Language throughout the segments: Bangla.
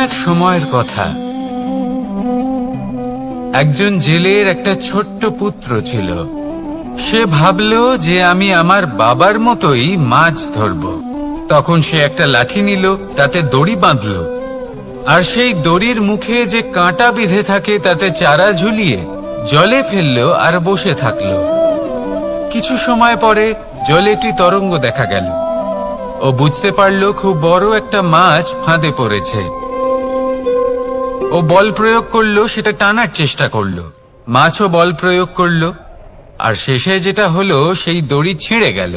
এক সময়ের কথা। একজন জেলের একটা ছোট্ট পুত্র ছিল। সে ভাবল যে আমি আমার বাবার মতোই মাছ ধরব। তখন সে একটা লাঠি নিল, তাতে দড়ি বাঁধল, আর সেই দড়ির মুখে যে কাঁটা বিঁধে থাকে তাতে চারা ঝুলিয়ে জলে ফেললো আর বসে থাকলো। কিছু সময় পরে জলে একটি তরঙ্গ দেখা গেল। ও বুঝতে পারল খুব বড় একটা মাছ ফাঁদে পড়েছে। ও বল প্রয়োগ করলো, সেটা টানার চেষ্টা করলো। মাছও বল প্রয়োগ করলো, আর শেষে যেটা হলো সেই দড়ি ছিঁড়ে গেল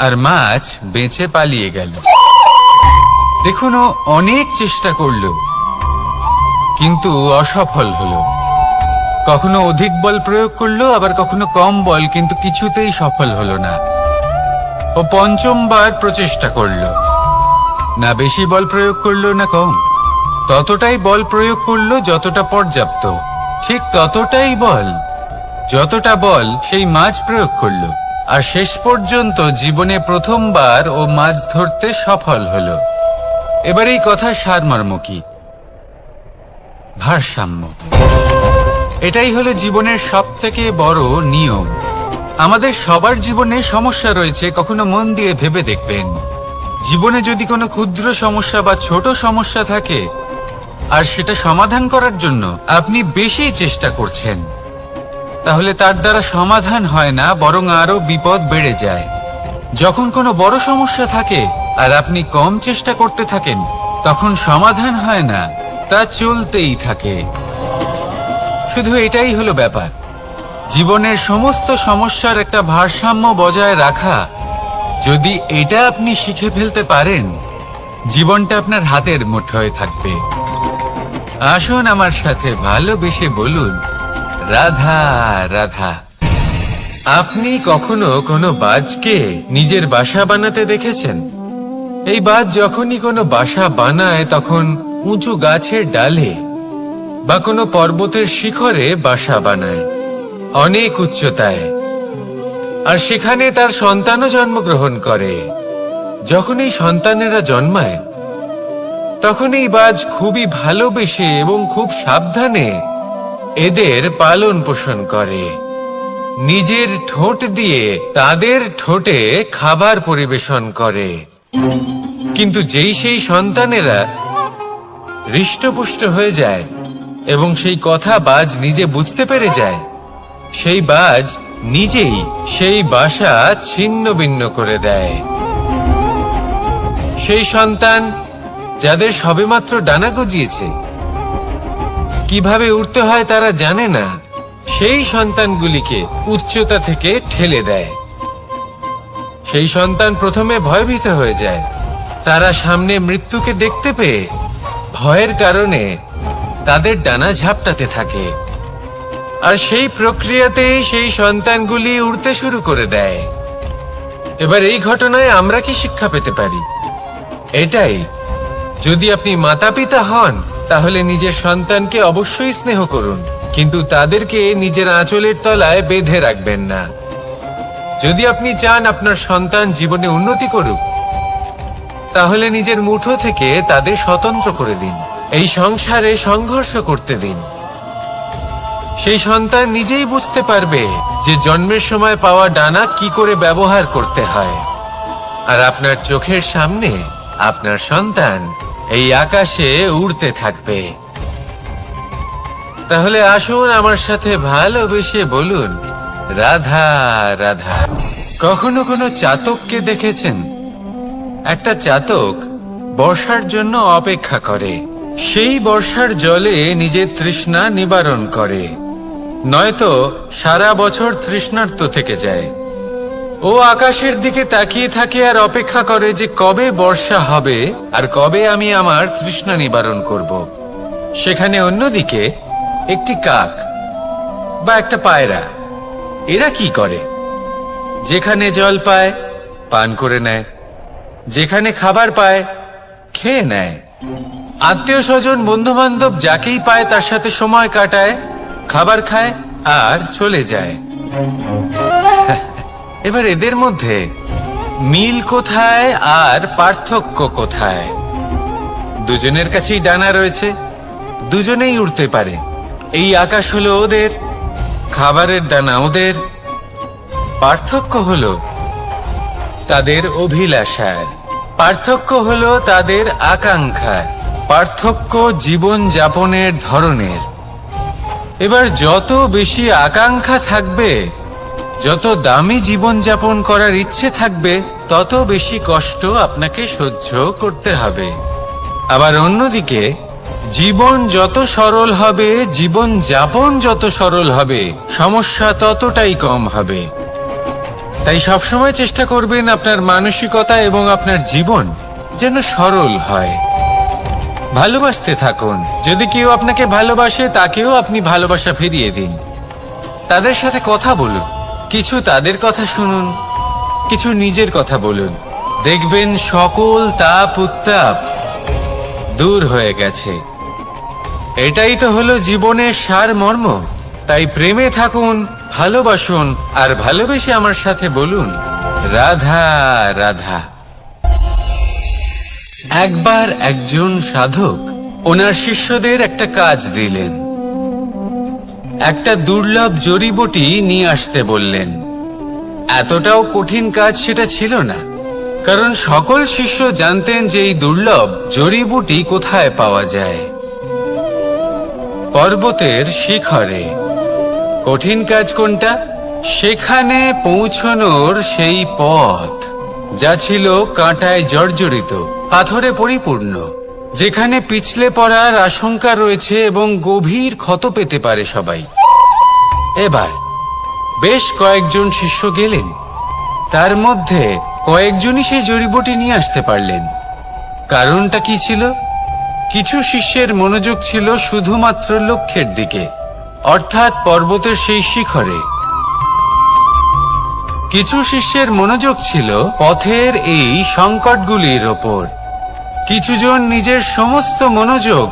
আর মাছ বেঁচে পালিয়ে গেল। দেখুন, ও অনেক চেষ্টা করলো কিন্তু অসফল হলো। কখনো অধিক বল প্রয়োগ করলো, আবার কখনো কম বল, কিন্তু কিছুতেই সফল হলো না। ও পঞ্চমবার প্রচেষ্টা করলো। না বেশি বল প্রয়োগ করলো না কম, ততটাই বল প্রয়োগ করলো যতটা পর্যাপ্ত। ঠিক ততটাই বল, যতটা বল সেই মাছ প্রয়োগ করলো। আর শেষ পর্যন্ত জীবনে প্রথমবার ও মাছ ধরতে সফল হলো। এবার এই কথার সারমর্ম কি? ভারসাম্য। এটাই হলো জীবনের সবথেকে বড় নিয়ম। আমাদের সবার জীবনে সমস্যা রয়েছে, কখনো মন দিয়ে ভেবে দেখবেন। জীবনে যদি কোনো ক্ষুদ্র সমস্যা বা ছোট সমস্যা থাকে আর সেটা সমাধান করার জন্য আপনি বেশি চেষ্টা করছেন, তাহলে তার দ্বারা সমাধান হয় না, বরং আরো বিপদ বেড়ে যায়। যখন কোনো বড় সমস্যা থাকে আর আপনি কম চেষ্টা করতে থাকেন, তখন সমাধান হয় না, তা চলতেই থাকে। শুধু এটাই হলো ব্যাপার। জীবনের সমস্ত সমস্যার একটা ভারসাম্য বজায় রাখা, যদি এটা আপনি শিখে ফেলতে পারেন, জীবনটা আপনার হাতের মুঠোয় থাকবে। আসুন আমার সাথে ভালোবেসে বলুন, রাধা রাধা। আপনি কখনো কোনো বাজকে নিজের বাসা বানাতে দেখেছেন? এই বাজ যখনই কোনো বাসা বানায়, তখন উঁচু গাছের ডালে বা কোনো পর্বতের শিখরে বাসা বানায়, অনেক উচ্চতায়। আর সেখানে তার সন্তানও জন্মগ্রহণ করে। যখন এই সন্তানেরা জন্মায়, তখন এই বাজ খুবই ভালোবেসে এবং খুব সাবধানে এদের পালন পোষণ করে। নিজের ঠোঁট দিয়ে তাদের ঠোঁটে খাবার পরিবেশন করে। কিন্তু যেই সেই সন্তানেরা হৃষ্টপুষ্ট হয়ে যায় এবং সেই কথা বাজ নিজে বুঝতে পেরে যায়, সেই বাজ নিজেই সেই বাসা ছিন্ন ভিন্ন করে দেয়। সেই সন্তান যাদের সবেমাত্র ডানা গজিয়েছে, কিভাবে উড়তে হয় তারা জানে না, সেই সন্তানগুলিকে উচ্চতা থেকে ঠেলে দেয়। সেই সন্তান প্রথমে ভয়ভীত হয়ে যায়। তারা সামনে মৃত্যুকে দেখতে পেয়ে ভয়ের কারণে তাদের ডানা ঝাপটাতে থাকে। আর সেই প্রক্রিয়াতেই সেই সন্তানগুলি উড়তে শুরু করে দেয়। এবার এই ঘটনায় আমরা কি শিক্ষা পেতে পারি? এটাই, যদি আপনি মাতা পিতা হন, তাহলে নিজের সন্তানকে অবশ্যই স্নেহ করুন, কিন্তু তাদেরকে নিজের আঁচলের তলায় বেঁধে রাখবেন না। যদি আপনি চান আপনার সন্তান জীবনে উন্নতি করুক, তাহলে নিজের মুঠো থেকে তাদের স্বতন্ত্র করে দিন। এই সংসারে সংঘর্ষ করতে দিন। সেই সন্তান নিজেই বুঝতে পারবে যে জন্মের সময় পাওয়া ডানা কি করে ব্যবহার করতে হয়। আর আপনার চোখের সামনে আপনার সন্তান এই আকাশে উড়তে থাকবে। তাহলে আসুন আমার সাথে ভালোবেসে বলুন, রাধা রাধা। কখনো কোনো চাতককে দেখেছেন? একটা চাতক বর্ষার জন্য অপেক্ষা করে। সেই বর্ষার জলে নিজের তৃষ্ণা নিবারণ করে, নয়তো সারা বছর তৃষ্ণার্ত থেকে যায়। ও আকাশের দিকে তাকিয়ে থাকে আর অপেক্ষা করে যে কবে বর্ষা হবে আর কবে আমি আমার তৃষ্ণা নিবারণ করব। সেখানে অন্যদিকে একটি কাক বা একটা পায়রা, এরা কি করে? যেখানে জল পায় পান করে নেয়, যেখানে খাবার পায় খেয়ে নেয়, আত্মীয় স্বজন বন্ধু বান্ধব যাকেই পায় তার সাথে সময় কাটায়, খাবার খায় আর চলে যায়। এবার এদের মধ্যে মিল কোথায় আর পার্থক্য কোথায়? দুজনের কাছেই ডানা রয়েছে, দুজনেই উড়তে পারে। এই আকাশ হলো ওদের, খাবারের দানা ওদের। পার্থক্য হলো তাদের অভিলাষার, পার্থক্য হলো তাদের আকাঙ্ক্ষার, পার্থক্য জীবন যাপনের ধরনের। এবার যত বেশি আকাঙ্ক্ষা থাকবে, যত দামি জীবন যাপন করার ইচ্ছে থাকবে, তত বেশি কষ্ট আপনাকে সহ্য করতে হবে। আবার অন্যদিকে জীবন যত সরল হবে, জীবন যাপন যত সরল হবে, সমস্যা ততটাই কম হবে। তাই সবসময় চেষ্টা করবেন আপনার মানসিকতা এবং আপনার জীবন যেন সরল হয়। ভালোবাসতে থাকুন। যদি কেউ আপনাকে ভালোবাসে, তাকেও আপনি ভালোবাসা ফিরিয়ে দিন। তাদের সাথে কথা বলুন, কিছু তাদের কথা শুনুন, কিছু নিজের কথা বলুন। দেখবেন সকল তাপ উত্তাপ দূর হয়ে গেছে। এটাই তো হলো জীবনের সারমর্ম। তাই প্রেমে থাকুন, ভালোবাসুন, আর ভালোবেসে আমার সাথে বলুন, রাধা রাধা। একবার একজন সাধক ওনার শিষ্যদের একটা কাজ দিলেন। একটা দুর্লভ জড়িবুটি নিয়ে আসতে বললেন। এতটাও কঠিন কাজ সেটা ছিল না, কারণ সকল শিষ্য জানতেন যে এই দুর্লভ জড়িবুটি কোথায় পাওয়া যায়। পর্বতের শিখরে। কঠিন কাজ কোনটা? সেখানে পৌঁছনোর সেই পথ, যা ছিল কাঁটায় জর্জরিত, পাথরে পরিপূর্ণ, যেখানে পিছলে পড়ার আশঙ্কা রয়েছে এবং গভীর ক্ষত পেতে পারে সবাই। এবার বেশ কয়েকজন শিষ্য গেলেন, তার মধ্যে কয়েকজনই সেই জড়িবুটি নিয়ে আসতে পারলেন। কারণটা কি ছিল? কিছু শিষ্যের মনোযোগ ছিল শুধুমাত্র লক্ষ্যের দিকে, অর্থাৎ পর্বতের সেই শিখরে। কিছু শিষ্যের মনোযোগ ছিল পথের এই সংকটগুলির ওপর। কিছুজন নিজের সমস্ত মনোযোগ,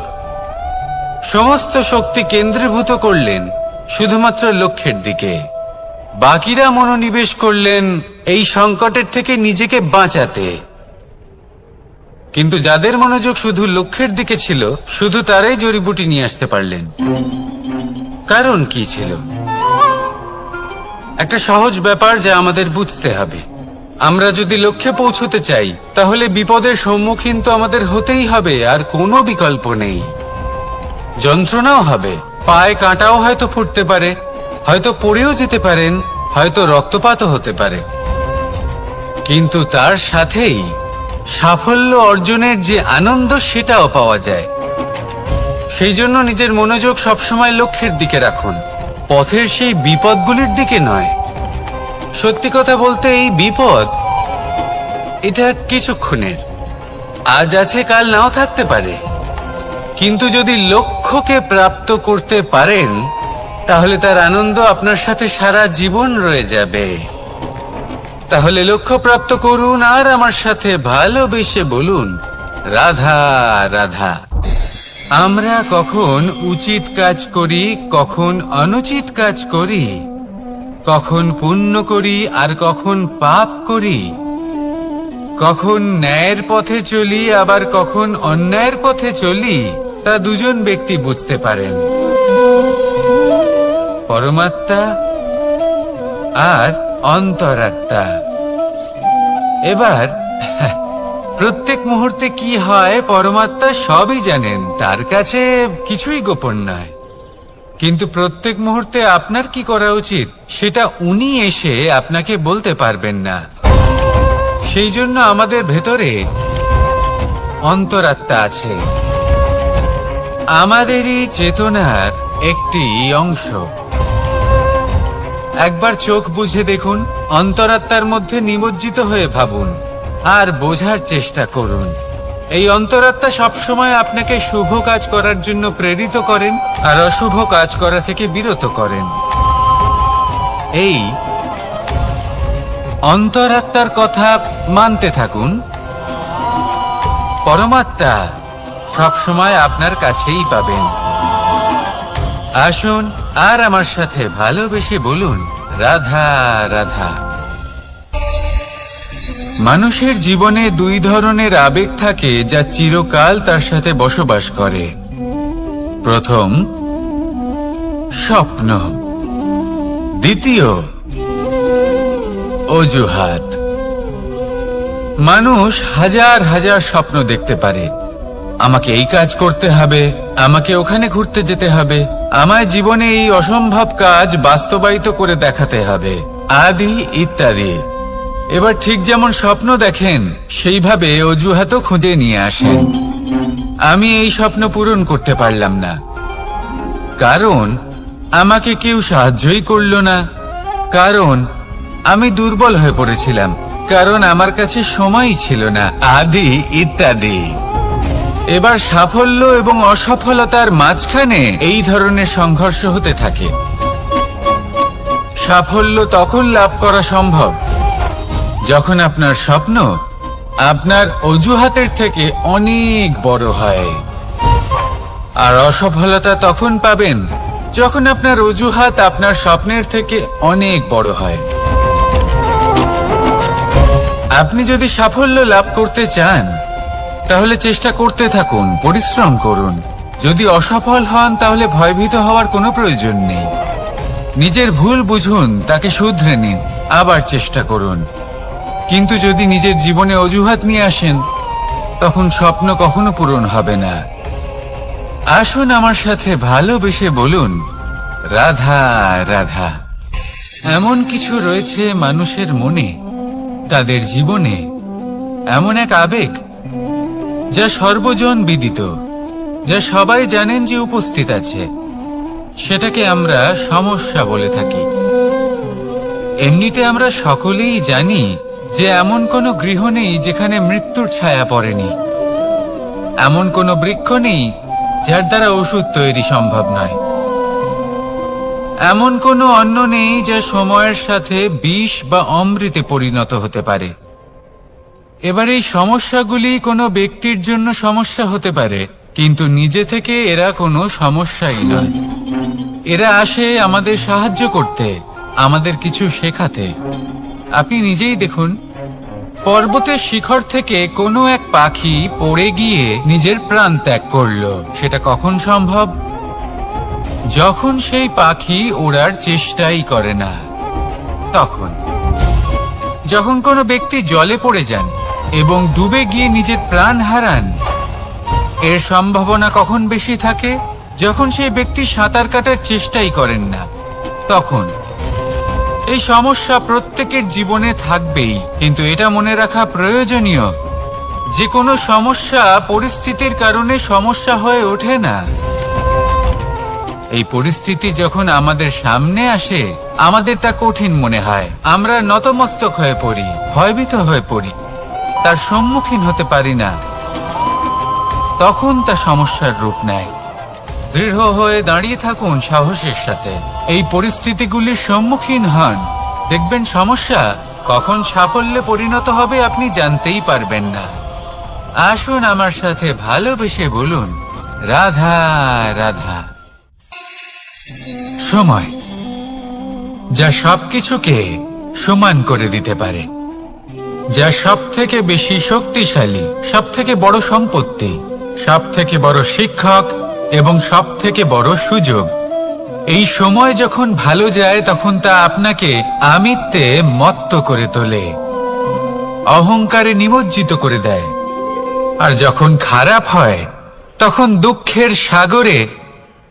সমস্ত শক্তি কেন্দ্রীভূত করলেন শুধুমাত্র লক্ষ্যের দিকে। বাকিরা মনোনিবেশ করলেন এই সংকটের থেকে নিজেকে বাঁচাতে। কিন্তু যাদের মনোযোগ শুধু লক্ষ্যের দিকে ছিল, শুধু তারাই জড়িবুটি নিয়ে আসতে পারলেন। কারণ কি ছিল? একটা সহজ ব্যাপার যা আমাদের বুঝতে হবে। আমরা যদি লক্ষ্যে পৌঁছতে চাই, তাহলে বিপদের সম্মুখীন তো আমাদের হতেই হবে, আর কোনো বিকল্প নেই। যন্ত্রণাও হবে, পায়ে কাঁটাও হয়তো ফুটতে পারে, হয়তো পড়েও যেতে পারেন, হয়তো রক্তপাতও হতে পারে। কিন্তু তার সাথেই সাফল্য অর্জনের যে আনন্দ, সেটাও পাওয়া যায়। সেই জন্য নিজের মনোযোগ সবসময় লক্ষ্যের দিকে রাখুন, পথের সেই বিপদগুলির দিকে নয়। সত্যি কথা বলতে, এই বিপদ এটা কিছুক্ষণের, আজ আছে কাল নাও থাকতে পারে। কিন্তু যদি লক্ষ্যকে প্রাপ্ত করতে পারেন, তাহলে তার আনন্দ আপনার সাথে সারা জীবন রয়ে যাবে। তাহলে লক্ষ্য প্রাপ্ত করুন আর আমার সাথে ভালোবেসে বলুন, রাধা রাধা। আমরা কখন উচিত কাজ করি, কখন অনুচিত কাজ করি, কখন পুণ্য করি আর কখন পাপ করি, কখন ন্যায়ের পথে চলি আবার কখন অন্যায়ের পথে চলি, তা দুজন ব্যক্তি বুঝতে পারেন, পরমাত্মা আর অন্তরাত্মা। এবার প্রত্যেক মুহূর্তে কি হয় পরমাত্মা সবই জানেন, তার কাছে কিছুই গোপন নয়। কিন্তু প্রত্যেক মুহূর্তে আপনার কি করা উচিত, সেটা উনি এসে আপনাকে বলতে পারবেন না। সেই জন্য আমাদের ভেতরে অন্তরাত্মা আছে, আমাদেরই চেতনার একটি অংশ। একবার চোখ বুঝে দেখুন, অন্তরাত্মার মধ্যে নিমজ্জিত হয়ে ভাবুন আর বোঝার চেষ্টা করুন। এই অন্তরাত্মা সবসময় আপনাকে শুভ কাজ করার জন্য প্রেরিত করেন আর অশুভ কাজ করা থেকে বিরত করেন। এই অন্তরাত্মার কথা মানতে থাকুন। পরমাত্মা সবসময় আপনার কাছেই পাবেন। আসুন আর আমার সাথে ভালোবেসে বলুন, রাধা রাধা। মানুষের জীবনে দুই ধরনের আবেগ থাকে যা চিরকাল তার সাথে বসবাস করে। প্রথম, স্বপ্ন। দ্বিতীয়, অজুহাত। মানুষ হাজার হাজার স্বপ্ন দেখতে পারে। আমাকে এই কাজ করতে হবে, আমাকে ওখানে ঘুরতে যেতে হবে, আমায় জীবনে এই অসম্ভব কাজ বাস্তবায়িত করে দেখাতে হবে, আদি ইত্যাদি। এবার ঠিক যেমন স্বপ্ন দেখেন সেইভাবে অজুহাতও খুঁজে নিয়ে আসেন। আমি এই স্বপ্ন পূরণ করতে পারলাম না, কারণ আমাকে কেউ সাহায্যই করল না, কারণ আমি দুর্বল হয়ে পড়েছিলাম, কারণ আমার কাছে সময়ই ছিল না, আদি ইত্যাদি। এবার সাফল্য এবং অসফলতার মাঝখানে এই ধরনের সংঘর্ষ হতে থাকে। সাফল্য তখন লাভ করা সম্ভব যখন আপনার স্বপ্ন আপনার অজুহাতের থেকে অনেক বড় হয়, আর অসফলতা তখন পাবেন যখন আপনার অজুহাত আপনার স্বপ্নের থেকে অনেক বড় হয়। আপনি যদি সাফল্য লাভ করতে চান তাহলে চেষ্টা করতে থাকুন, পরিশ্রম করুন। যদি অসফল হন তাহলে ভয়ভীত হওয়ার কোনো প্রয়োজন নেই। নিজের ভুল বুঝুন, তাকে শুধরে নিন, আবার চেষ্টা করুন। কিন্তু যদি নিজের জীবনে অজুহাত নিয়ে আসেন তখন স্বপ্ন কখনো পূরণ হবে না। আসুন আমার সাথে ভালোবেসে বলুন, রাধা রাধা। এমন কিছু রয়েছে মানুষের মনে, তাদের জীবনে এমন এক আবেগ যা সর্বজন বিদিত, যা সবাই জানেন যে উপস্থিত আছে। সেটাকে আমরা সমস্যা বলে থাকি। এমনিতে আমরা সকলেই জানি যে এমন কোনো গৃহ নেই যেখানে মৃত্যুর ছায়া পড়েনি, এমন কোনো বৃক্ষ নেই যার দ্বারা ওষুধ তৈরি সম্ভব নয়, এমন কোনো অন্ন নেই যা সময়ের সাথে বিষ বা অমৃতে পরিণত হতে পারে। এবার এই সমস্যাগুলি কোনো ব্যক্তির জন্য সমস্যা হতে পারে, কিন্তু নিজে থেকে এরা কোনো সমস্যাই নয়। এরা আসে আমাদের সাহায্য করতে, আমাদের কিছু শেখাতে। আপনি নিজেই দেখুন, পর্বতের শিখর থেকে কোনো এক পাখি পড়ে গিয়ে নিজের প্রাণ ত্যাগ করলো। সেটা কখন সম্ভব? যখন সেই পাখি ওড়ার চেষ্টাই করে না। তখন যখন কোনো ব্যক্তি জলে পড়ে যান এবং ডুবে গিয়ে নিজের প্রাণ হারান, এর সম্ভাবনা কখন বেশি থাকে? যখন সেই ব্যক্তি সাঁতার কাটার চেষ্টাই করেন না। তখন এই সমস্যা প্রত্যেকের জীবনে থাকবেই, কিন্তু এটা মনে রাখা প্রয়োজনীয় যে কোনো সমস্যা পরিস্থিতির কারণে সমস্যা হয়ে ওঠে না। এই পরিস্থিতি যখন আমাদের সামনে আসে আমাদের তা কঠিন মনে হয়, আমরা নতমস্তক হয়ে পড়ি, ভয়ভীত হয়ে পড়ি, তার সম্মুখীন হতে পারি না। তখন তা সমস্যার রূপ নেয়। দৃঢ় হয়ে দাঁড়িয়ে থাকুন সাহসের সাথে, এই পরিস্থিতিগুলির সম্মুখীন হন। দেখবেন সমস্যা কখন সাফল্যে পরিণত হবে আপনি জানতেই পারবেন না। আসুন আমার সাথে ভালোবেসে বলুন, রাধা রাধা। সময় যা সবকিছুকে সমান করে দিতে পারে, যা সব থেকে বেশি শক্তিশালী, সব থেকে বড় সম্পত্তি, সব থেকে বড় শিক্ষক এবং সব থেকে বড় সুযোগ। এই সময় যখন ভালো যায় তখন তা আপনাকে আমিত্বে মত্ত করে তোলে, অহংকারে নিমজ্জিত করে দেয়। আর যখন খারাপ হয় তখন দুঃখের সাগরে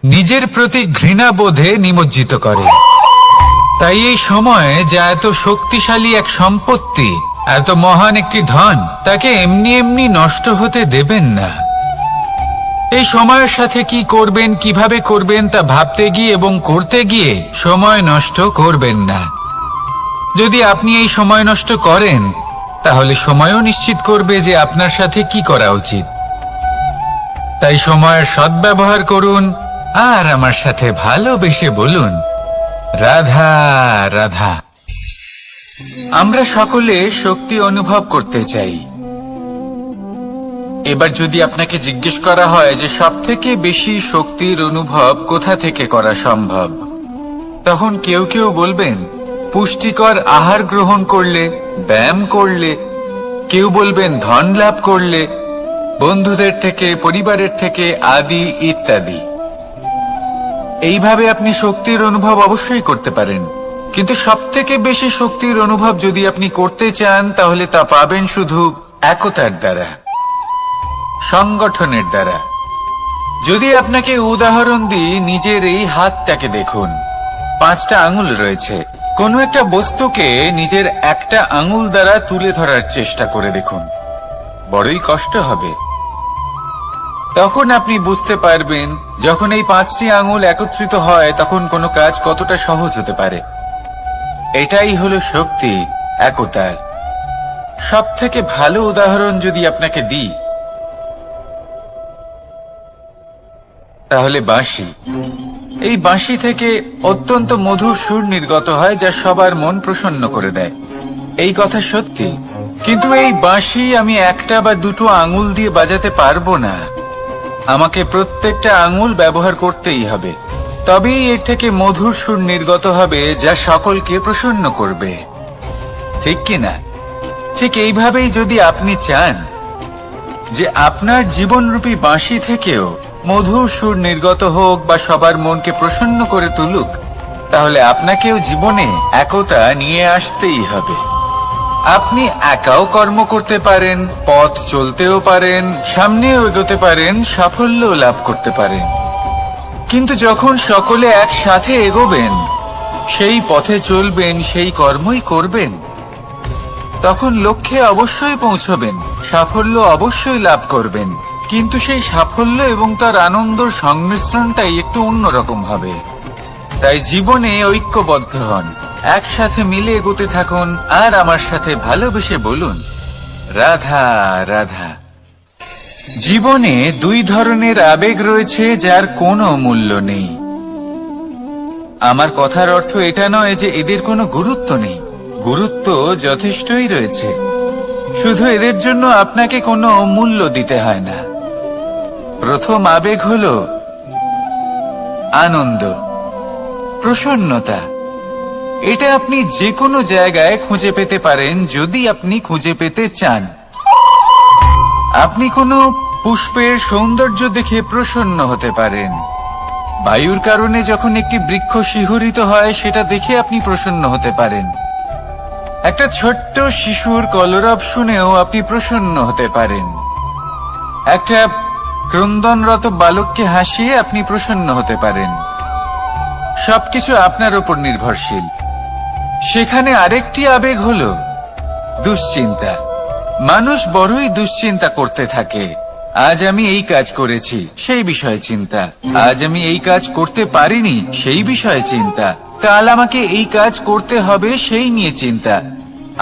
নিজের প্রতি ঘৃণাবোধে নিমজ্জিত করে। তাই এই সময় যা এত শক্তিশালী এক সম্পত্তি, এত মহান একটি ধন, তাকে এমনি এমনি নষ্ট হতে দেবেন না। এই সময়ের সাথে কি করবেন, কিভাবে করবেন তা ভাবতে গিয়ে এবং করতে গিয়ে সময় নষ্ট করবেন না। যদি আপনি এই সময় নষ্ট করেন তাহলে সময়ও নিশ্চিত করবে যে আপনার সাথে কি করা উচিত। তাই সময়ের সদ্ব্যবহার করুন আর আমার সাথে ভালোবেসে বলুন, রাধা রাধা। আমরা সকলে শক্তি অনুভব করতে চাই। এবার যদি আপনাকে জিজ্ঞেস করা হয় যে সবথেকে বেশি শক্তির অনুভব কোথা থেকে করা সম্ভব, তখন কেউ কেউ বলবেন পুষ্টিকর আহার গ্রহণ করলে, ব্যায়াম করলে, কেউ বলবেন ধন লাভ করলে, বন্ধুদের থেকে, পরিবারের থেকে, আদি ইত্যাদি। এইভাবে আপনি শক্তির অনুভব অবশ্যই করতে পারেন, কিন্তু সবথেকে বেশি শক্তির অনুভব যদি আপনি করতে চান তাহলে তা পাবেন শুধু একতার দ্বারা, সংগঠনের দ্বারা। যদি আপনাকে উদাহরণ দিই, নিজের এই হাতটাকে দেখুন, 5টা আঙুল রয়েছে। কোনো একটা বস্তুকে নিজের একটা আঙুল দ্বারা তুলে ধরার চেষ্টা করে দেখুন, বড়ই কষ্ট হবে। তখন আপনি বুঝতে পারবেন যখন এই 5টি আঙুল একত্রিত হয় তখন কোনো কাজ কতটা সহজ হতে পারে। এটাই হলো শক্তি, একতার। সবথেকে ভালো উদাহরণ যদি আপনাকে দিই তাহলে বাঁশি। এই বাঁশি থেকে অত্যন্ত মধুর সুর নির্গত হয় যা সবার মন প্রসন্ন করে দেয়। এই কথা সত্যি, কিন্তু এই বাঁশি আমি একটা বা দুটো আঙুল দিয়ে বাজাতে পারবো না। আমাকে প্রত্যেকটা আঙুল ব্যবহার করতেই হবে, তবেই এর থেকে মধুর সুর নির্গত হবে যা সকলকে প্রসন্ন করবে, ঠিক কিনা? ঠিক এইভাবেই যদি আপনি চান যে আপনার জীবনরূপী বাঁশি থেকেও মধুর সুর নির্গত হোক বা সবার মনকে প্রসন্ন করে তুলুক, তাহলে আপনাকেও জীবনে একতা নিয়ে আসতেই হবে। আপনি একাও কর্ম করতে পারেন, পথ চলতেও পারেন, সামনেও এগোতে পারেন, সাফল্যও লাভ করতে পারেন। কিন্তু যখন সকলে একসাথে এগোবেন, সেই পথে চলবেন, সেই কর্মই করবেন, তখন লক্ষ্যে অবশ্যই পৌঁছবেন, সাফল্য অবশ্যই লাভ করবেন। কিন্তু সেই সাফল্য এবং তার আনন্দর সংমিশ্রণটাই একটু অন্যরকম হবে। তাই জীবনে ঐক্যবদ্ধ হন, একসাথে মিলে এগোতে থাকুন, আর আমার সাথে ভালোবেসে বলুন, রাধা রাধা। জীবনে 2 ধরনের আবেগ রয়েছে যার কোনো মূল্য নেই। আমার কথার অর্থ এটা নয় যে এদের কোনো গুরুত্ব নেই, গুরুত্ব যথেষ্টই রয়েছে, শুধু এদের জন্য আপনাকে কোনো মূল্য দিতে হয় না। প্রথম আবেগ হলো আনন্দ, প্রসন্নতা। এটা আপনি যে কোনো জায়গায় খুঁজে পেতে পারেন যদি আপনি খুঁজে পেতে চান। আপনি কোনো পুষ্পের সৌন্দর্য দেখে প্রসন্ন হতে পারেন। বায়ুর কারণে যখন একটি বৃক্ষ শিহরিত হয় সেটা দেখে আপনি প্রসন্ন হতে পারেন। একটা ছোট্ট শিশুর কলরব শুনেও আপনি প্রসন্ন হতে পারেন। একটা ক্রন্দনরত বালককে হাসিয়ে আপনি প্রসন্ন হতে পারেন। সবকিছু আপনার উপর নির্ভরশীল। সেখানে আরেকটি আবেগ হলো দুশ্চিন্তা। মানুষ বড়ই দুশ্চিন্তা করতে থাকে। আজ আমি এই কাজ করেছি, সেই বিষয়ে চিন্তা। আজ আমি এই কাজ করতে পারিনি, সেই বিষয়ে চিন্তা। কাল আমাকে এই কাজ করতে হবে, সেই নিয়ে চিন্তা।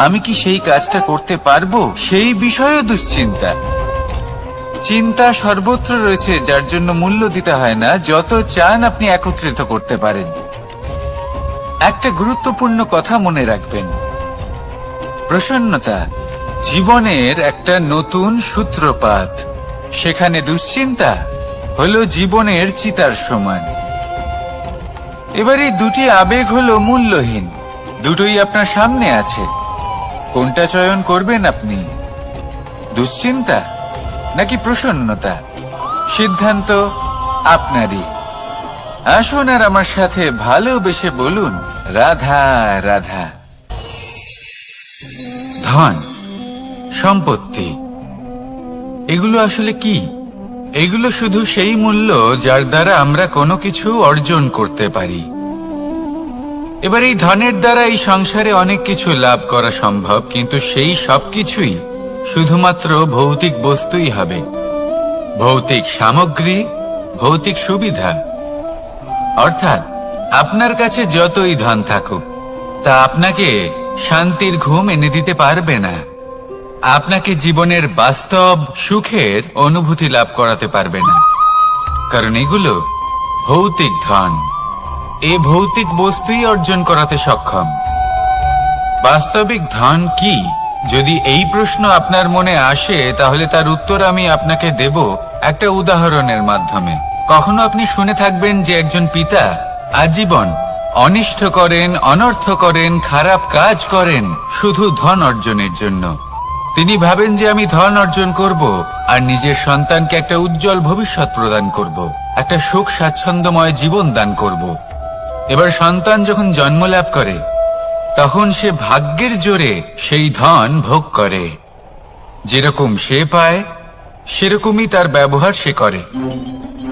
আমি কি সেই কাজটা করতে পারবো, সেই বিষয়ে দুশ্চিন্তা। চিন্তা সর্বত্র রয়েছে, যার জন্য মূল্য দিতে হয় না। যত চান আপনি একত্রিত করতে পারেন। একটা গুরুত্বপূর্ণ কথা মনে রাখবেন, প্রসন্নতা জীবনের একটা নতুন সূত্রপাত। সেখানে দুশ্চিন্তা হলো জীবনের চিতার সমান। এবার এই দুটি আবেগ হলো মূল্যহীন, দুটোই আপনার সামনে আছে। কোনটা চয়ন করবেন আপনি, দুশ্চিন্তা নাকি প্রসন্নতা? সিদ্ধান্ত আপনারই। আসুন আর আমার সাথে ভালোবেসে বলুন, রাধা রাধা। ধন, সম্পত্তি, এগুলো আসলে কি? এগুলো শুধু সেই মূল্য যার দ্বারা আমরা কোনো কিছু অর্জন করতে পারি। এবার এই ধনের দ্বারা এই সংসারে অনেক কিছু লাভ করা সম্ভব, কিন্তু সেই সবকিছুই শুধুমাত্র ভৌতিক বস্তুই হবে। ভৌতিক সামগ্রী, ভৌতিক সুবিধা। অর্থাৎ আপনার কাছে যতই ধন থাকুক, তা আপনাকে শান্তির ঘুম এনে দিতে পারবে না। আপনাকে জীবনের বাস্তব সুখের অনুভূতি লাভ করাতে পারবে না, কারণ এগুলো ভৌতিক ধন। এ ভৌতিক বস্তুই অর্জন করাতে সক্ষম। বাস্তবিক ধন কি? যদি এই প্রশ্ন আপনার মনে আসে, তাহলে তার উত্তর আমি আপনাকে দেব একটা উদাহরণের মাধ্যমে। কখনো আপনি শুনে থাকবেন যে একজন পিতা আজীবন অনিষ্ট করেন, অনর্থ করেন, খারাপ কাজ করেন শুধু ধন অর্জনের জন্য। তিনি ভাবেন যে আমি ধন অর্জন করব আর নিজের সন্তানকে একটা উজ্জ্বল ভবিষ্যৎ প্রদান করব, একটা সুখ স্বাচ্ছন্দ্যময় জীবন দান করব। এবার সন্তান যখন জন্ম লাভ করে তখন সে ভাগ্যের জোরে সেই ধন ভোগ করে। যেরকম সে পায় সেরকমই তার ব্যবহার সে করে।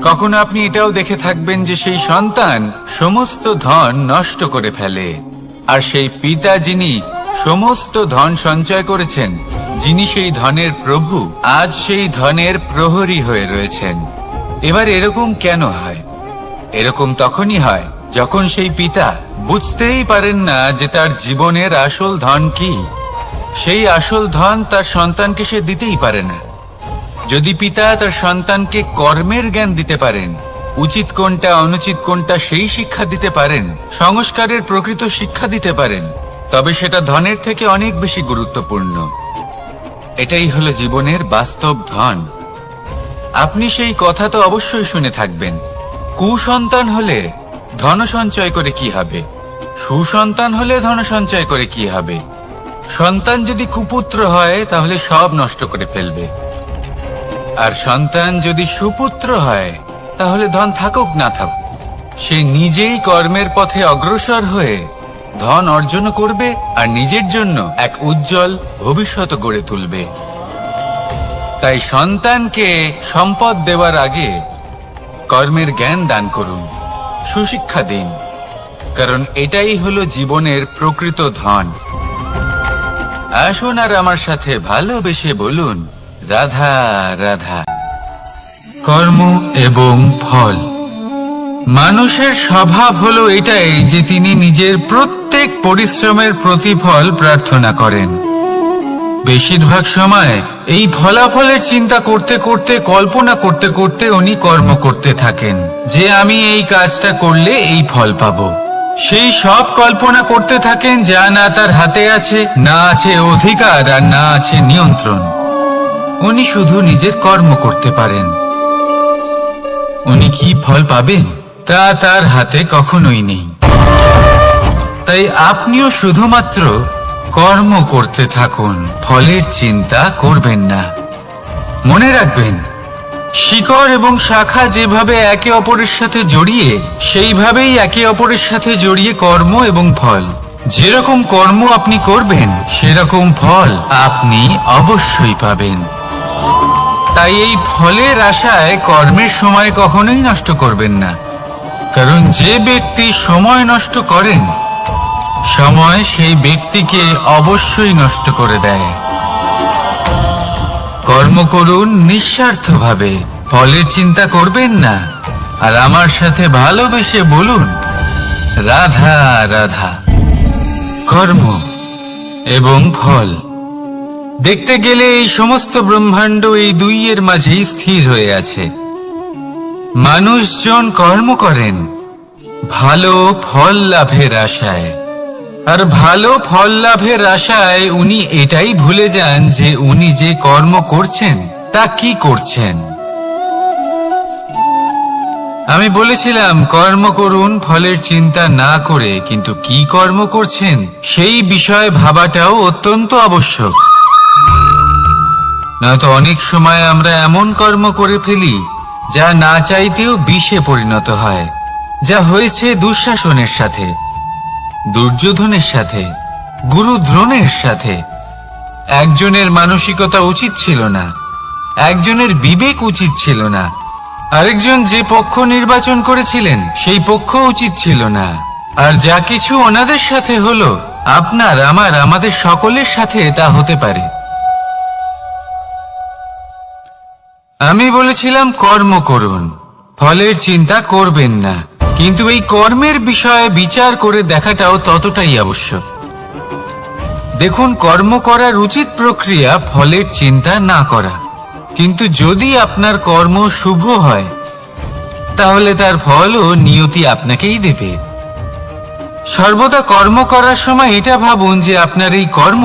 কখনো আপনি এটাও দেখে থাকবেন যে সেই সন্তান সমস্ত ধন নষ্ট করে ফেলে, আর সেই পিতা যিনি সমস্ত ধন সঞ্চয় করেছেন, যিনি সেই ধনের প্রভু, আজ সেই ধনের প্রহরী হয়ে রয়েছেন। এবার এরকম কেন হয়? এরকম তখনই হয় যখন সেই পিতা বুঝতেই পারেন না যে তার জীবনের আসল ধন কি। সেই আসল ধন তার সন্তানকে সে দিতেই পারে না। যদি পিতা তার সন্তানকে কর্মের জ্ঞান দিতে পারেন, উচিত কোনটা অনুচিত কোনটা সেই শিক্ষা দিতে পারেন, সংস্কারের প্রকৃত শিক্ষা দিতে পারেন, তবে সেটা ধনের থেকে অনেক বেশি গুরুত্বপূর্ণ। এটাই হলো জীবনের বাস্তব ধন। আপনি সেই কথা তো অবশ্যই শুনে থাকবেন, কুসন্তান হলে ধন সঞ্চয় করে কি হবে, সুসন্তান হলে ধন সঞ্চয় করে কি হবে। সন্তান যদি কুপুত্র হয় তাহলে সব নষ্ট করে ফেলবে, আর সন্তান যদি সুপুত্র হয় তাহলে ধন থাকুক না থাকুক সে নিজেই কর্মের পথে অগ্রসর হয়ে ধন অর্জন করবে আর নিজের জন্য এক উজ্জ্বল ভবিষ্যৎ গড়ে তুলবে। তাই সন্তানকে সম্পদ দেওয়ার আগে কর্মের জ্ঞান দান করুন, সুশিক্ষা দিন, কারণ এটাই হলো জীবনের প্রকৃত ধন। আসুন আর আমার সাথে ভালোবেসে বলুন, রাধা রাধা। কর্ম এবং ফল। মানুষের স্বভাব হলো এটাই যে তিনি নিজের প্রত্যেক পরিশ্রমের প্রতিফল প্রার্থনা করেন। বেশিরভাগ সময় এই ফলাফলের চিন্তা করতে করতে, কল্পনা করতে করতে উনি কর্ম করতে থাকেন যে আমি এই কাজটা করলে এই ফল পাবো। সেই সব কল্পনা করতে থাকেন যা না তার হাতে আছে, না আছে অধিকার আর না আছে নিয়ন্ত্রণ। উনি শুধু নিজের কর্ম করতে পারেন। উনি কি ফল পাবেন তা তার হাতে কখনোই নেই। তাই আপনিও শুধুমাত্র কর্ম করতে থাকুন, ফলের চিন্তা করবেন না। মনে রাখবেন, শিকড় এবং শাখা যেভাবে একে অপরের সাথে জড়িয়ে, সেইভাবেই একে অপরের সাথে জড়িয়ে কর্ম এবং ফল। যেরকম কর্ম আপনি করবেন সেরকম ফল আপনি অবশ্যই পাবেন। তাই এই ফলের আশায় কর্মের সময় কখনোই নষ্ট করবেন না, কারণ যে ব্যক্তি সময় নষ্ট করেন, সময় সেই ব্যক্তিকে অবশ্যই নষ্ট করে দেয়। কর্ম করুন নিঃস্বার্থভাবে, ফলের চিন্তা করবেন না, আর আমার সাথে ভালোবেসে বলুন, রাধা রাধা। কর্ম এবং ফল। দেখতে গেলে এই সমস্ত ব্রহ্মাণ্ড এই দুইয়ের মাঝেই স্থির হয়ে আছে। মানুষজন কর্ম করেন ভালো ফল লাভের আশায়, আর ভালো ফল লাভের আশায় উনি এটাই ভুলে যান যে উনি যে কর্ম করছেন তা কি করছেন। আমি বলেছিলাম কর্ম করুন ফলের চিন্তা না করে, কিন্তু কি কর্ম করছেন সেই বিষয়ে ভাবাটাও অত্যন্ত আবশ্যক। নয়তো অনেক সময় আমরা এমন কর্ম করে ফেলি যা না চাইতেও বিষে পরিণত হয়, যা হয়েছে দুঃশাসনের সাথে, দুর্যোধনের সাথে, গুরু দ্রোণের সাথে। একজনের মানসিকতা উচিত ছিল না, একজনের বিবেক উচিত ছিল না, আরেকজন যে পক্ষ নির্বাচন করেছিলেন সেই পক্ষ উচিত ছিল না। আর যা কিছু ওনাদের সাথে হলো, আপনার, আমার, আমাদের সকলের সাথে তা হতে পারে। আমি বলেছিলাম কর্ম করুন, ফলের চিন্তা করবেন না, কিন্তু এই কর্মের বিষয়ে বিচার করে দেখাটাও ততটাই আবশ্যক। দেখুন, কর্ম করার উচিত প্রক্রিয়া ফলের চিন্তা না করা, কিন্তু যদি আপনার কর্ম শুভ হয় তাহলে তার ফলও নিয়তি আপনাকেই দেবে। সর্বদা কর্ম করার সময় এটা ভাবুন যে আপনার এই কর্ম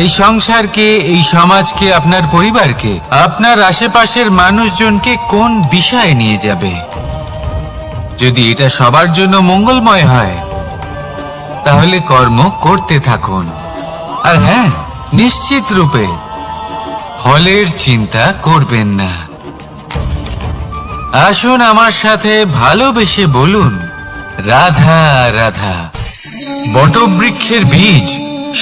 এই সংসারকে, এই সমাজকে, আপনার পরিবারকে, আপনার আশেপাশের মানুষজনকে কোন দিশায় নিয়ে যাবে। যদি এটা সবার জন্য মঙ্গলময় হয় তাহলে কর্ম করতে থাকুন। আর হ্যাঁ, নিশ্চিত রূপে ফলের চিন্তা করবেন না। আসুন আমার সাথে ভালোবেসে বলুন, রাধা রাধা। বটবৃক্ষের বীজ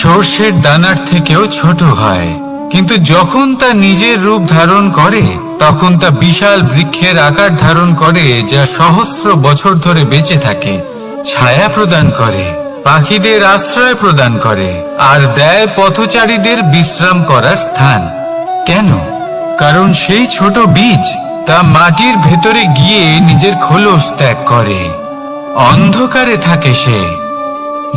সর্ষের দানার থেকেও ছোট হয়, কিন্তু যখন তা নিজের রূপ ধারণ করে তখন তা বিশাল বৃক্ষের আকার ধারণ করে, যা সহস্র বছর ধরে বেঁচে থাকে, ছায়া প্রদান করে, পাখিদের আশ্রয় প্রদান করে, আর দেয় পথচারীদের বিশ্রাম করার স্থান। কেন? কারণ সেই ছোট বীজ তা মাটির ভেতরে গিয়ে নিজের খোলস ত্যাগ করে। অন্ধকারে থাকে সে,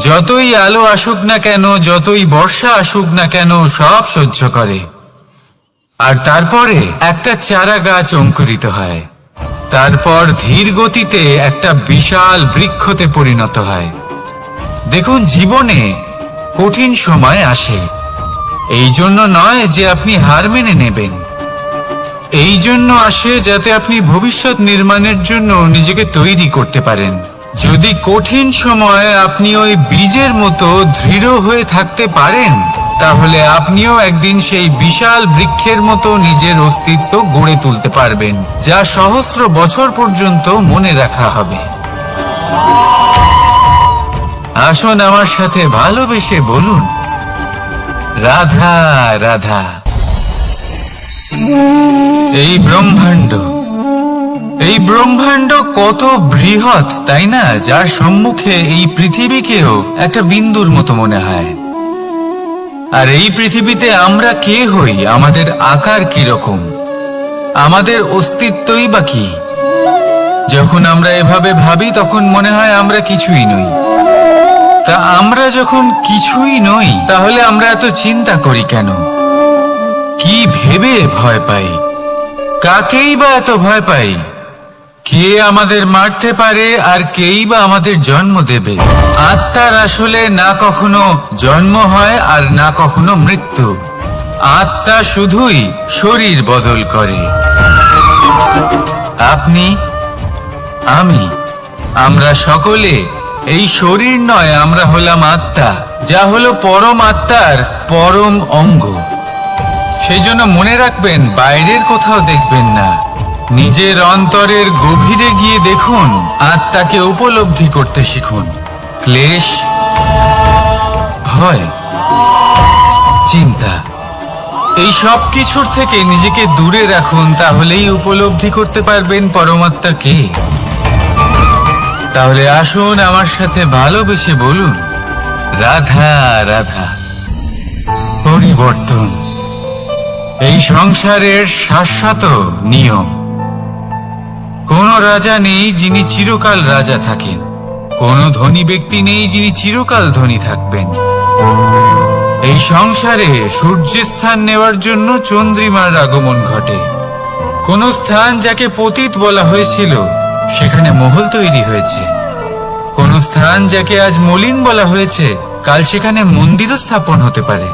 যতই আলো আসুক না কেন, যতই বর্ষা আসুক না কেন, সব সহ্য করে। আর তারপরে একটা চারা গাছ অঙ্কুরিত হয়, তারপর ধীর গতিতে একটা বিশাল বৃক্ষতে পরিণত হয়। দেখুন, জীবনে কঠিন সময় আসে, এই জন্য নয় যে আপনি হার মেনে নেবেন, এই জন্য আসে যাতে আপনি ভবিষ্যৎ নির্মাণের জন্য নিজেকে তৈরি করতে পারেন। যদি কঠিন সময়ে আপনি ওই বীজের মতো দৃঢ় হয়ে থাকতে পারেন, তাহলে আপনিও একদিন সেই বিশাল বৃক্ষের মতো নিজের অস্তিত্ব গড়ে তুলতে পারবেন, যা সহস্র বছর পর্যন্ত মনে রাখা হবে। আসুন আমার সাথে ভালোবেসে বলুন, রাধা রাধা। এই ব্রহ্মাণ্ড কত বৃহৎ, তাই না? যার সম্মুখে এই পৃথিবীকেও একটা বিন্দুর মতো মনে হয়। আর এই পৃথিবীতে আমরা কে হই, আমাদের আকার কি রকম, আমাদের অস্তিত্বই বা কি? যখন আমরা এভাবে ভাবি তখন মনে হয় আমরা কিছুই নই। তা আমরা যখন কিছুই নই, তাহলে আমরা এত চিন্তা করি কেন? কি ভেবে ভয় পাই? কাকেই বা এত ভয় পাই? কে আমাদের মারতে পারে আর কেই বা আমাদের জন্ম দেবে? আত্মার আসলে না কখনো জন্ম হয় আর না কখনো মৃত্যু। আত্মা শুধুই শরীর বদল করে। আপনি, আমি, আমরা সকলে এই শরীর নয়, আমরা হলাম আত্মা, যা হলো পরম আত্মার পরম অঙ্গ। সেই জন্য মনে রাখবেন, বাইরের কোথাও দেখবেন না, নিজের অন্তরের গভীরে গিয়ে দেখুন, আত্মাকে উপলব্ধি করতে শিখুন। ক্লেশ, ভয়, চিন্তা, এই সব কিছুর থেকে নিজেকে দূরে রাখুন, তাহলেই উপলব্ধি করতে পারবেন পরমাত্মা কে। তাহলে আসুন আমার সাথে ভালোবেসে বলুন, রাধা রাধা। পরিবর্তন এই সংসারের শাশ্বত নিয়ম। কোন রাজা নেই যিনি চিরকাল রাজা থাকেন, কোন ধনী ব্যক্তি নেই যিনি চিরকাল ধনী থাকবেন। এই সংসারে সূর্যের স্থান নেওয়ার জন্য চন্দ্রিমার আগমন ঘটে। কোন স্থান যাকে পতিত বলা হয়েছিল, সেখানে মহল তৈরি হয়েছে। কোন স্থান যাকে আজ মলিন বলা হয়েছে, কাল সেখানে মন্দিরও স্থাপন হতে পারে।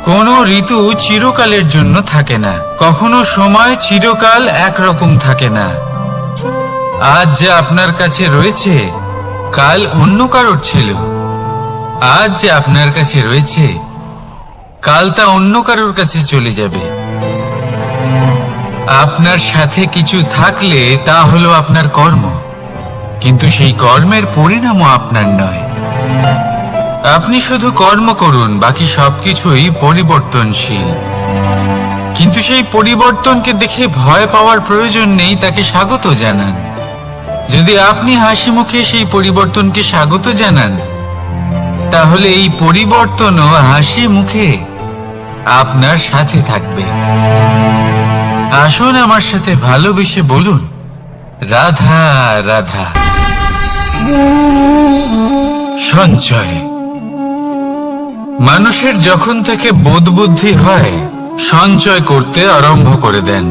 কোন ঋতু চিরকালের জন্য থাকে না, কখনো সময় চিরকাল একরকম থাকে না। আজ যা আপনার কাছে রয়েছে, কাল অন্য কারোর ছিল। আজ যে আপনার কাছে রয়েছে, কাল তা অন্য কারোর কাছে চলে যাবে। আপনার সাথে কিছু থাকলে তা হলো আপনার কর্ম, কিন্তু সেই কর্মের পরিণামও আপনার নয়। আপনি শুধু কর্ম করুন, বাকি সবকিছুই পরিবর্তনশীল। কিন্তু সেই পরিবর্তনকে দেখে ভয় পাওয়ার প্রয়োজন নেই, তাকে স্বাগত জানান। যদি আপনি হাসি মুখে সেই পরিবর্তনকে স্বাগত জানান, তাহলে এই পরিবর্তনও হাসি মুখে আপনার সাথে থাকবে। আসুন আমার সাথে ভালোবেসে বলুন, রাধা রাধা। সঞ্চয় মানুষের যখন থেকে বোধ বুদ্ধি হয়, সঞ্চয় করতে আরম্ভ করে দেন।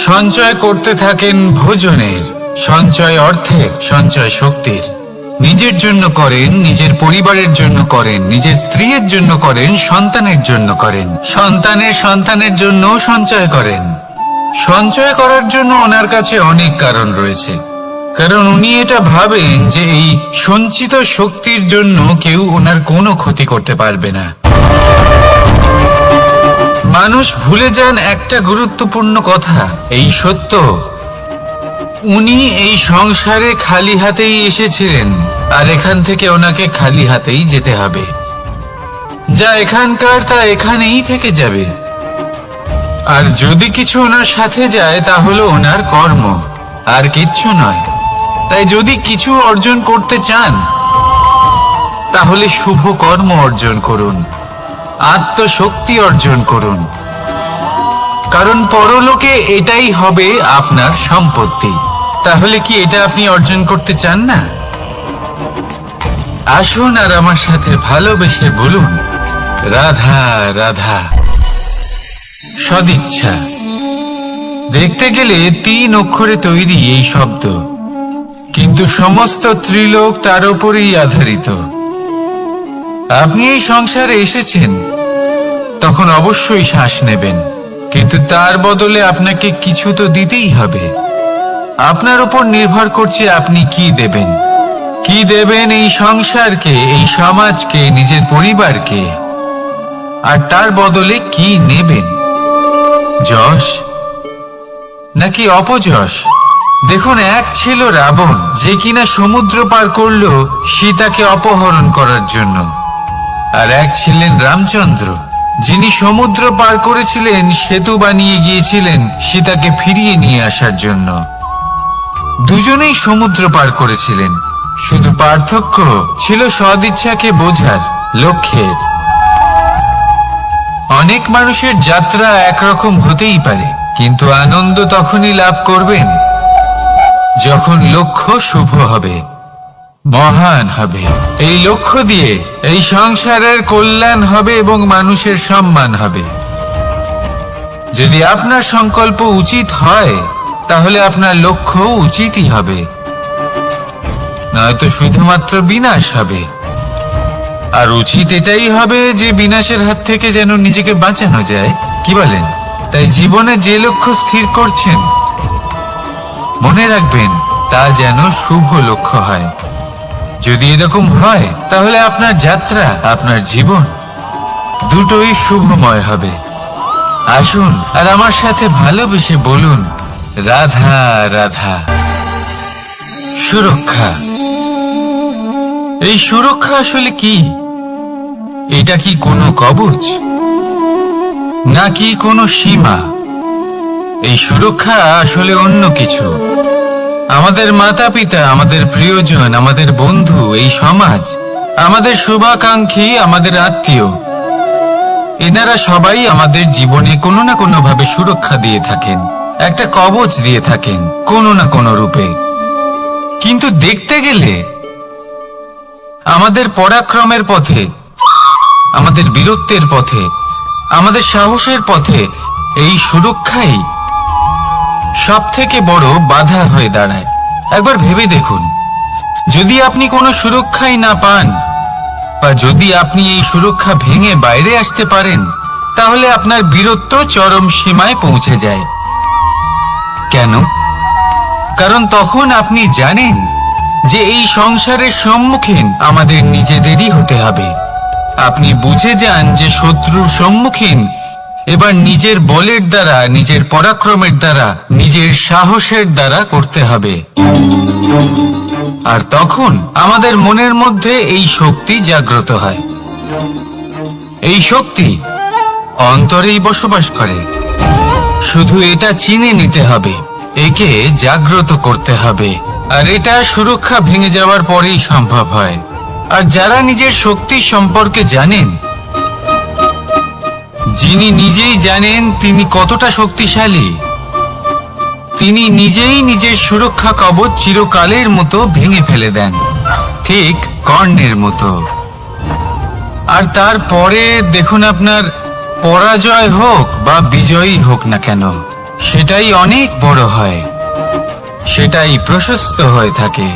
সঞ্চয় করতে থাকেন ভোজনের, সঞ্চয় অর্থের, সঞ্চয় শক্তির। নিজের জন্য করেন, নিজের পরিবারের জন্য করেন, নিজের স্ত্রীর জন্য করেন, সন্তানের জন্য করেন, সন্তানের সন্তানের জন্য সঞ্চয় করেন। সঞ্চয় করার জন্য ওনার কাছে অনেক কারণ রয়েছে, কারণ উনি এটা ভাবেন যে এই সঞ্চিত শক্তির জন্য কেউ ওনার কোনো ক্ষতি করতে পারবে না। মানুষ ভুলে যান একটা গুরুত্বপূর্ণ কথা, এই সত্য, উনি এই সংসারে খালি হাতেই এসেছিলেন, আর এখান থেকে ওনাকে খালি হাতেই যেতে হবে। যা এখানকার তা এখানেই থেকে যাবে। আর যদি কিছু ওনার সাথে যায় তা হলো ওনার কর্ম, আর কিচ্ছু নয়। তাই যদি কিছু অর্জন করতে চান তাহলে শুভ কর্ম অর্জন করুন, আত্মশক্তি অর্জন করুন, কারণ পরলোকে এটাই হবে আপনার সম্পত্তি। তাহলে কি এটা আপনি অর্জন করতে চান না? আসুন আর আমার সাথে ভালোবেসে বলুন, রাধা রাধা। সদিচ্ছা। দেখতে গেলে 3 অক্ষরে তৈরি এই শব্দ, কিন্তু সমস্ত ত্রিলোক তার উপরেই আধারিত। আপনি এই সংসারে এসেছেন, তখন অবশ্যই শ্বাস নেবেন, কিন্তু তার বদলে আপনাকে কিছু তো দিতেই হবে। আপনার উপর নির্ভর করছে আপনি কি দেবেন। কি দেবেন এই সংসারকে, এই সমাজকে, নিজের পরিবারকে, আর তার বদলে কি নেবেন? যশ নাকি অপযশ? দেখুন, এক ছিল রাবণ, যে কিনা সমুদ্র পার করলো সীতাকে অপহরণ করার জন্য, আর এক ছিলেন রামচন্দ্র, যিনি সমুদ্র পার করেছিলেন, সেতু বানিয়ে গিয়েছিলেন সীতাকে ফিরিয়ে নিয়ে আসার জন্য। দুজনেই সমুদ্র পার করেছিলেন, শুধু পার্থক্য ছিল সদিচ্ছাকে বোঝার লক্ষ্যের। অনেক মানুষের যাত্রা একরকম হতেই পারে, কিন্তু আনন্দ তখনই লাভ করবেন যখন লক্ষ্য শুভ হবে, মহান হবে। এই লক্ষ্য দিয়ে এই সংসারের কল্যাণ হবে এবং মানুষের সম্মান হবে। যদি আপনার সংকল্প উচিত হয় তাহলে আপনার লক্ষ্য উচিতই হবে, নয়তো শুধুমাত্র বিনাশ হবে। আর উচিত এটাই হবে যে বিনাশের হাত থেকে যেন নিজেকে বাঁচানো যায়, কি বলেন? তাই জীবনে যে লক্ষ্য স্থির করছেন, মনে রাখবেন তা যেন শুভ লক্ষ্য হয়। যদি এরকম হয় তাহলে আপনার যাত্রা, আপনার জীবন দুটোই শুভময় হবে। আসুন আর আমার সাথে ভালোবেসে বলুন, রাধা রাধা। সুরক্ষা। এই সুরক্ষা আসলে কি? এটা কি কোনো কবচ নাকি কোনো সীমা? এই সুরক্ষা আসলে অন্য কিছু। আমাদের মাতা পিতা, আমাদের প্রিয়জন, আমাদের বন্ধু, এই সমাজ, আমাদের শুভাকাঙ্ক্ষী, আমাদের আত্মীয়, এনারা সবাই আমাদের জীবনে কোনো না কোনো ভাবে সুরক্ষা দিয়ে থাকেন, একটা কবচ দিয়ে থাকেন কোনো না কোনো রূপে। কিন্তু দেখতে গেলে আমাদের পরাক্রমের পথে, আমাদের বীরত্বের পথে, আমাদের সাহসের পথে এই সুরক্ষাই সব থেকে বড় বাধা হয়ে দাঁড়ায়। একবার ভেবে দেখুন, যদি আপনি কোনো সুরক্ষাই না পান, বা যদি আপনি এই সুরক্ষা ভেঙে বাইরে আসতে পারেন, তাহলে আপনার বীরত্ব চরম সীমায় পৌঁছে যায়। কেন? কারণ তখন আপনি জানেন যে এই সংসারের সম্মুখীন আমাদের নিজেদেরই হতে হবে। আপনি বুঝে যান যে শত্রুর সম্মুখীন এবার নিজের বলের দ্বারা, নিজের পরাক্রমের দ্বারা, নিজের সাহসের দ্বারা করতে হবে। আর তখন আমাদের মনের মধ্যে এই শক্তি জাগ্রত হয়। এই শক্তি অন্তরেই বসবাস করে, শুধু এটা চিনে নিতে হবে, একে জাগ্রত করতে হবে। আর এটা সুরক্ষা ভেঙে যাওয়ার পরেই সম্ভব হয়। আর যারা নিজের শক্তি সম্পর্কে জানেন, যিনি নিজেই জানেন তিনি কতটা শক্তিশালী, তিনি নিজেই নিজের সুরক্ষা কবচ চিরকালের মতো ভেঙে ফেলে দেন, ঠিক কর্ণের মতো। আর তারপরে দেখুন, আপনার পরাজয় হোক বা বিজয়ী হোক না কেন, সেটাই অনেক বড় হয়, সেটাই প্রশস্ত হয়ে থাকে।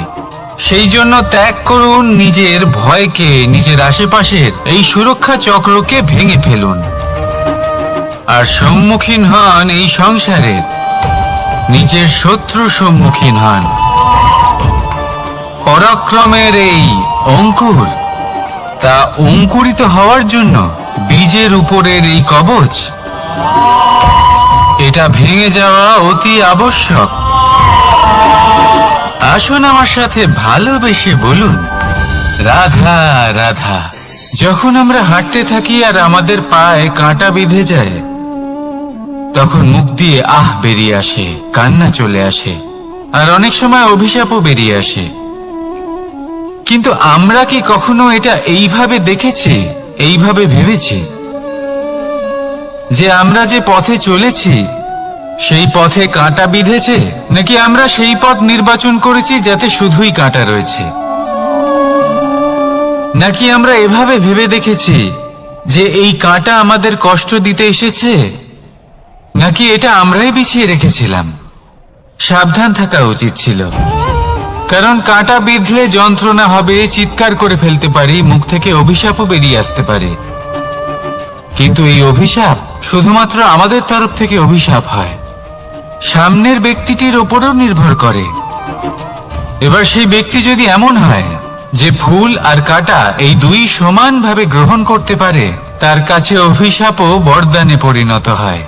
সেই জন্য ত্যাগ করুন নিজের ভয়কে, নিজের আশেপাশের এই সুরক্ষা চক্রকে ভেঙে ফেলুন, আর সম্মুখীন হন এই সংসারের নিজের শত্রু সম্মুখীন হন। পরাক্রমের এই অঙ্কুর, তা অঙ্কুরিত হওয়ার জন্য বীজের উপরের এই কবচ এটা ভেঙে যাওয়া অতি আবশ্যক। আসুন আমার সাথে ভালোবেসে বলুন, রাধা রাধা। যখন আমরা হাঁটতে থাকি আর আমাদের পায়ে কাঁটা বিঁধে যায়, তখন মুখ দিয়ে আহ বেরিয়ে আসে, কান্না চলে আসে, আর অনেক সময় অভিশাপও বেরিয়ে আসে। কিন্তু আমরা কি কখনো এটা এইভাবে দেখেছি, এইভাবে ভেবেছি যে আমরা যে পথে চলেছি সেই পথে কাঁটা বিঁধেছে, নাকি আমরা সেই পথ নির্বাচন করেছি যাতে শুধুই কাঁটা রয়েছে? নাকি আমরা এভাবে ভেবে দেখেছি যে এই কাঁটা আমাদের কষ্ট দিতে এসেছে, নাকি এটা আমরাই বিছিয়ে রেখেছিলাম? সাবধান থাকা উচিত ছিল, কারণ কাঁটা বিঁধলে যন্ত্রণা হবে, চিৎকার করে ফেলতে পারি, মুখ থেকে অভিশাপও বেরিয়ে আসতে পারে। কিন্তু এই অভিশাপ শুধুমাত্র আমাদের তরফ থেকে অভিশাপ হয়, সামনের ব্যক্তিটির ওপরও নির্ভর করে। এবার সেই ব্যক্তি যদি এমন হয় যে ফুল আর কাঁটা এই দুই সমানভাবে গ্রহণ করতে পারে, তার কাছে অভিশাপও বরদানে পরিণত হয়।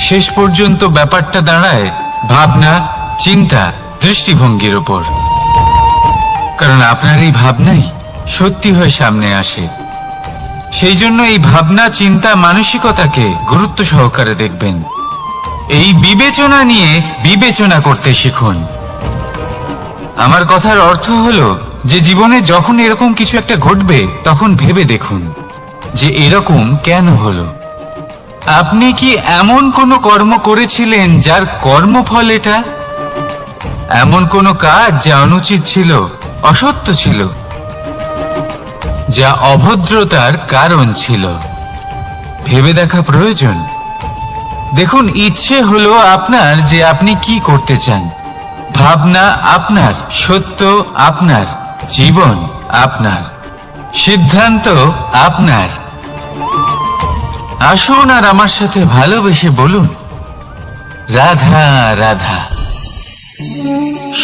শেষ পর্যন্ত ব্যাপারটা দাঁড়ায় ভাবনা, চিন্তা, দৃষ্টিভঙ্গির ওপর। কারণ আপনার এই ভাবনাই সত্যি হয়ে সামনে আসে। সেই জন্য এই ভাবনা, চিন্তা, মানসিকতাকে গুরুত্ব সহকারে দেখবেন। এই বিবেচনা নিয়ে বিবেচনা করতে শিখুন। আমার কথার অর্থ হলো যে জীবনে যখন এরকম কিছু একটা ঘটবে, তখন ভেবে দেখুন যে এরকম কেন হলো। আপনি কি এমন কোনো কর্ম করেছিলেন যার কর্মফল এটা? এমন কোনো কাজ যা অনুচিত ছিল, অসত্য ছিল, যা অভদ্রতার কারণ ছিল? ভেবে দেখা প্রয়োজন। দেখুন, ইচ্ছে হলো আপনার যে আপনি কি করতে চান, ভাবনা আপনার, সত্য আপনার, জীবন আপনার, সিদ্ধান্ত আপনার। আসুন আর আমার সাথে ভালোবেসে বলুন, রাধা রাধা।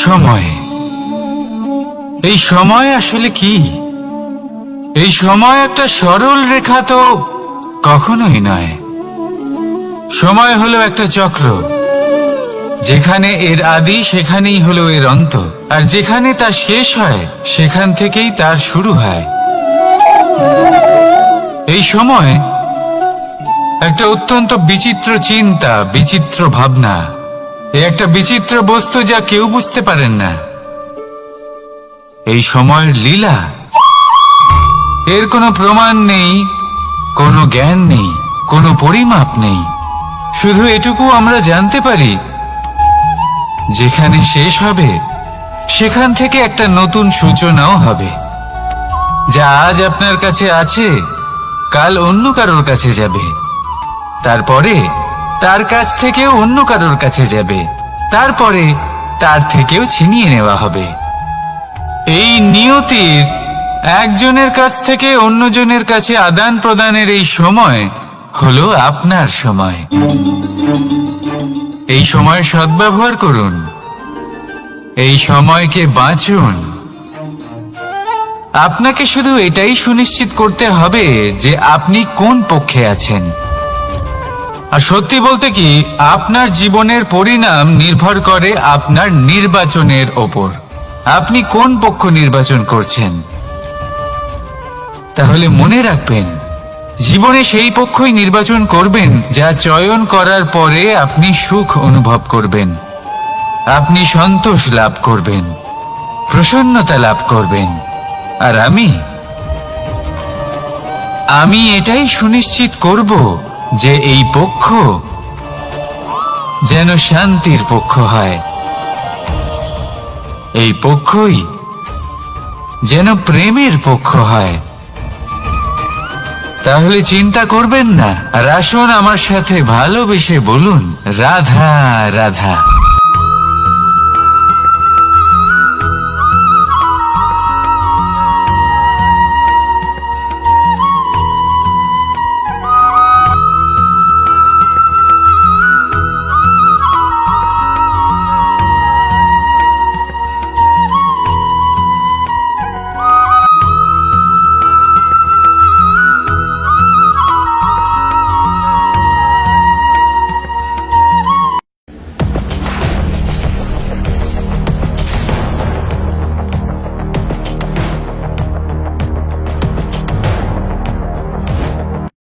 সময়, এই সময় আসলে কি? এই সময় একটা সরল রেখা তো কখনোই নয়। সময় হলো একটা চক্র, যেখানে এর আদি সেখানেই হলো এর অন্ত, আর যেখানে তা শেষ হয় সেখান থেকেই তার শুরু হয়। এই সময় একটা অত্যন্ত বিচিত্র চিন্তা, বিচিত্র ভাবনা, একটা বিচিত্র বস্তু যা কেউ বুঝতে পারেন না। এই সময়ের লীলা, এর কোনো প্রমাণ নেই, কোনো জ্ঞান নেই, কোনো পরিমাপ নেই। শুধু এটুকু আমরা জানতে পারি, যেখানে শেষ হবে সেখান থেকে একটা নতুন সূচনাও হবে। যা আজ আপনার কাছে আছে, কাল অন্য কারোর কাছে যাবে, তারপরে তার কাছ থেকেও অন্য কারোর কাছে যাবে, তারপরে তার থেকেও ছিনিয়ে নেওয়া হবে। এই নিয়তির একজনের কাছ থেকে অন্যজনের কাছে আদান প্রদানের এই সময় হলো আপনার সময়। এই সময় সদ্ব্যবহার করুন, এই সময়কে বাঁচুন। আপনাকে শুধু এটাই সুনিশ্চিত করতে হবে যে আপনি কোন পক্ষে আছেন। আর সত্যি বলতে কি, আপনার জীবনের পরিণাম নির্ভর করে আপনার নির্বাচনের ওপর। আপনি কোন পক্ষ নির্বাচন করছেন। তাহলে মনে রাখবেন, জীবনে সেই পক্ষই নির্বাচন করবেন যা চয়ন করার পরে আপনি সুখ অনুভব করবেন, আপনি সন্তোষ লাভ করবেন, প্রসন্নতা লাভ করবেন। আর আমি এটাই সুনিশ্চিত করব যে এই পক্ষ যেন শান্তির পক্ষ হয়, এই পক্ষই যেন প্রেমের পক্ষ হয়। তাহলে চিন্তা করবেন না, আর আসুন আমার সাথে ভালোবেসে বলুন, রাধা রাধা।